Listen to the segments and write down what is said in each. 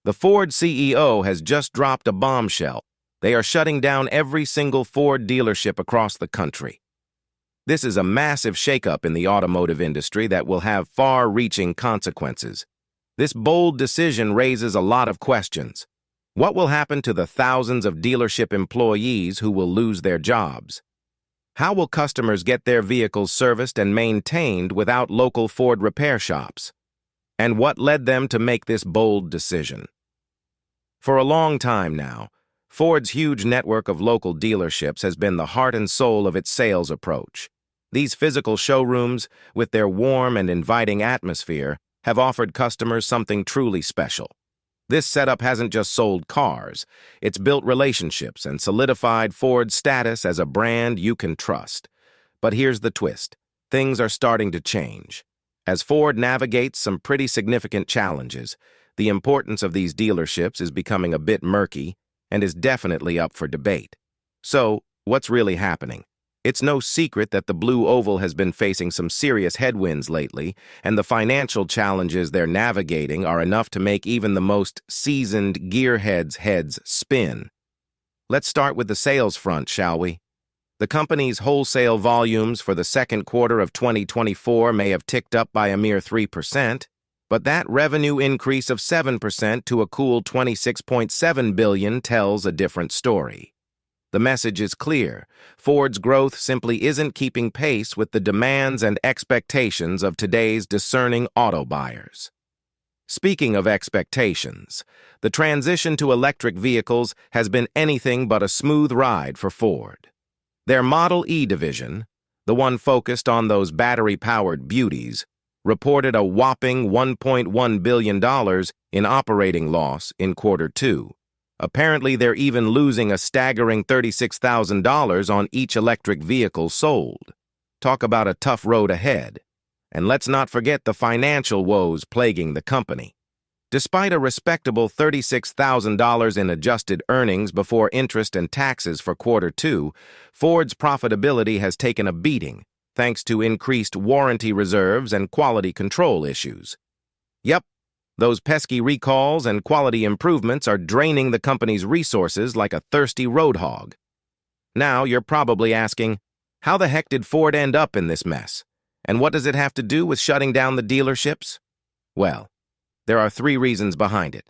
The Ford CEO has just dropped a bombshell. They are shutting down every single Ford dealership across the country. This is a massive shakeup in the automotive industry that will have far-reaching consequences. This bold decision raises a lot of questions. What will happen to the thousands of dealership employees who will lose their jobs? How will customers get their vehicles serviced and maintained without local Ford repair shops? And what led them to make this bold decision? For a long time now, Ford's huge network of local dealerships has been the heart and soul of its sales approach. These physical showrooms, with their warm and inviting atmosphere, have offered customers something truly special. This setup hasn't just sold cars, it's built relationships and solidified Ford's status as a brand you can trust. But here's the twist. Things are starting to change. As Ford navigates some pretty significant challenges, the importance of these dealerships is becoming a bit murky and is definitely up for debate. So, what's really happening? It's no secret that the Blue Oval has been facing some serious headwinds lately, and the financial challenges they're navigating are enough to make even the most seasoned gearheads' heads spin. Let's start with the sales front, shall we? The company's wholesale volumes for the second quarter of 2024 may have ticked up by a mere 3%, but that revenue increase of 7% to a cool $26.7 billion tells a different story. The message is clear. Ford's growth simply isn't keeping pace with the demands and expectations of today's discerning auto buyers. Speaking of expectations, the transition to electric vehicles has been anything but a smooth ride for Ford. Their Model E division, the one focused on those battery-powered beauties, reported a whopping $1.1 billion in operating loss in quarter two. Apparently, they're even losing a staggering $36,000 on each electric vehicle sold. Talk about a tough road ahead. And let's not forget the financial woes plaguing the company. Despite a respectable $36,000 in adjusted earnings before interest and taxes for quarter two, Ford's profitability has taken a beating, thanks to increased warranty reserves and quality control issues. Yep, those pesky recalls and quality improvements are draining the company's resources like a thirsty road hog. Now you're probably asking, how the heck did Ford end up in this mess? And what does it have to do with shutting down the dealerships? Well, there are three reasons behind it.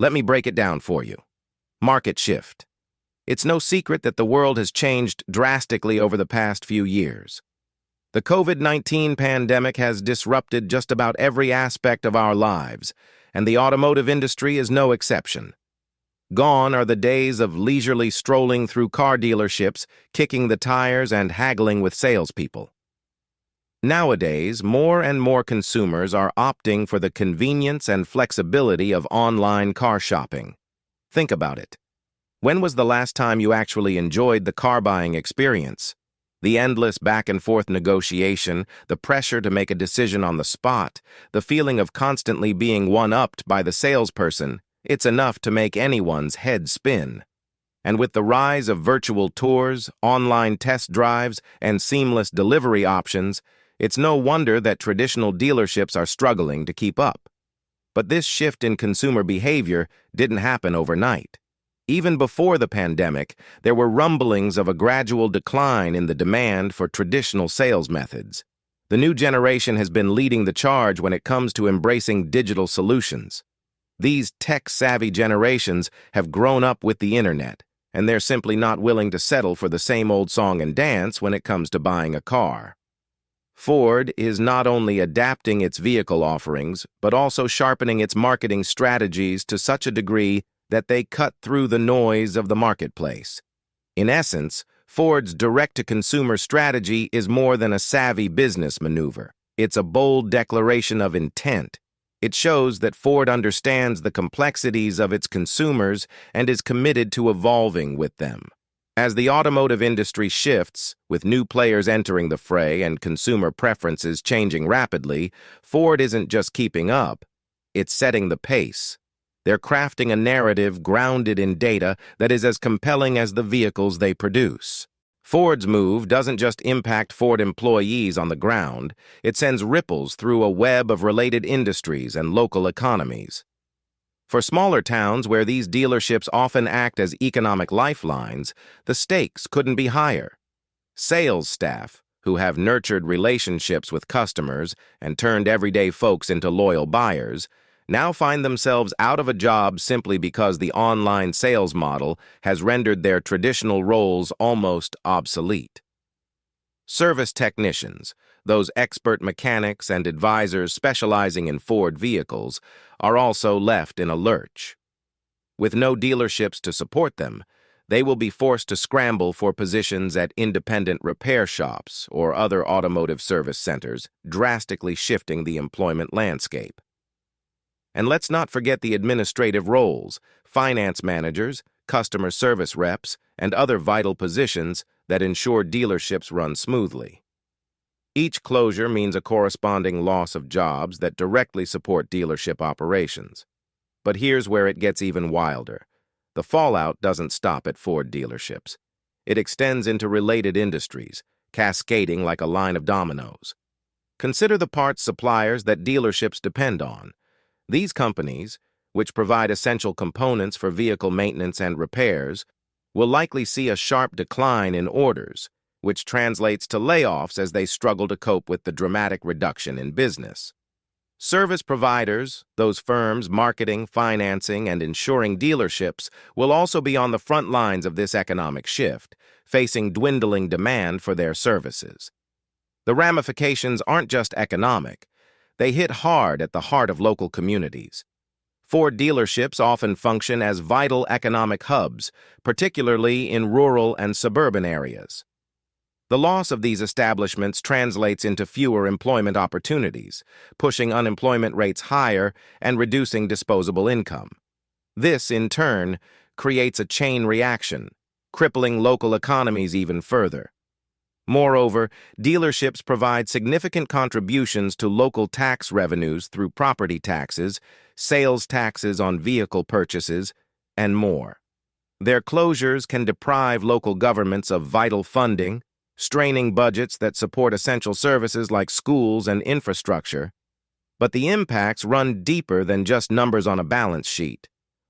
Let me break it down for you. Market shift. It's no secret that the world has changed drastically over the past few years. The COVID-19 pandemic has disrupted just about every aspect of our lives, and the automotive industry is no exception. Gone are the days of leisurely strolling through car dealerships, kicking the tires, and haggling with salespeople. Nowadays, more and more consumers are opting for the convenience and flexibility of online car shopping. Think about it. When was the last time you actually enjoyed the car buying experience? The endless back-and-forth negotiation, the pressure to make a decision on the spot, the feeling of constantly being one-upped by the salesperson, it's enough to make anyone's head spin. And with the rise of virtual tours, online test drives, and seamless delivery options, it's no wonder that traditional dealerships are struggling to keep up. But this shift in consumer behavior didn't happen overnight. Even before the pandemic, there were rumblings of a gradual decline in the demand for traditional sales methods. The new generation has been leading the charge when it comes to embracing digital solutions. These tech-savvy generations have grown up with the internet, and they're simply not willing to settle for the same old song and dance when it comes to buying a car. Ford is not only adapting its vehicle offerings, but also sharpening its marketing strategies to such a degree that they cut through the noise of the marketplace. In essence, Ford's direct-to-consumer strategy is more than a savvy business maneuver. It's a bold declaration of intent. It shows that Ford understands the complexities of its consumers and is committed to evolving with them. As the automotive industry shifts, with new players entering the fray and consumer preferences changing rapidly, Ford isn't just keeping up, it's setting the pace. They're crafting a narrative grounded in data that is as compelling as the vehicles they produce. Ford's move doesn't just impact Ford employees on the ground, it sends ripples through a web of related industries and local economies. For smaller towns where these dealerships often act as economic lifelines, the stakes couldn't be higher. Sales staff, who have nurtured relationships with customers and turned everyday folks into loyal buyers, now find themselves out of a job simply because the online sales model has rendered their traditional roles almost obsolete. Service technicians, those expert mechanics and advisors specializing in Ford vehicles, are also left in a lurch. With no dealerships to support them, they will be forced to scramble for positions at independent repair shops or other automotive service centers, drastically shifting the employment landscape. And let's not forget the administrative roles, finance managers, customer service reps, and other vital positions that ensure dealerships run smoothly. Each closure means a corresponding loss of jobs that directly support dealership operations. But here's where it gets even wilder. The fallout doesn't stop at Ford dealerships. It extends into related industries, cascading like a line of dominoes. Consider the parts suppliers that dealerships depend on. These companies, which provide essential components for vehicle maintenance and repairs, will likely see a sharp decline in orders, which translates to layoffs as they struggle to cope with the dramatic reduction in business. Service providers, those firms marketing, financing, and insuring dealerships, will also be on the front lines of this economic shift, facing dwindling demand for their services. The ramifications aren't just economic. They hit hard at the heart of local communities. Ford dealerships often function as vital economic hubs, particularly in rural and suburban areas. The loss of these establishments translates into fewer employment opportunities, pushing unemployment rates higher and reducing disposable income. This, in turn, creates a chain reaction, crippling local economies even further. Moreover, dealerships provide significant contributions to local tax revenues through property taxes, sales taxes on vehicle purchases, and more. Their closures can deprive local governments of vital funding, straining budgets that support essential services like schools and infrastructure. But the impacts run deeper than just numbers on a balance sheet.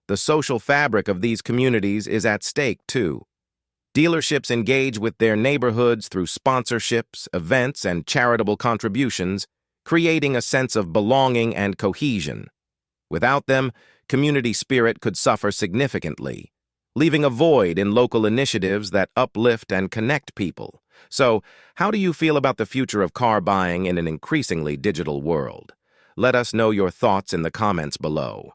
The social fabric of these communities is at stake, too. Dealerships engage with their neighborhoods through sponsorships, events, and charitable contributions, creating a sense of belonging and cohesion. Without them, community spirit could suffer significantly, leaving a void in local initiatives that uplift and connect people. So, how do you feel about the future of car buying in an increasingly digital world? Let us know your thoughts in the comments below.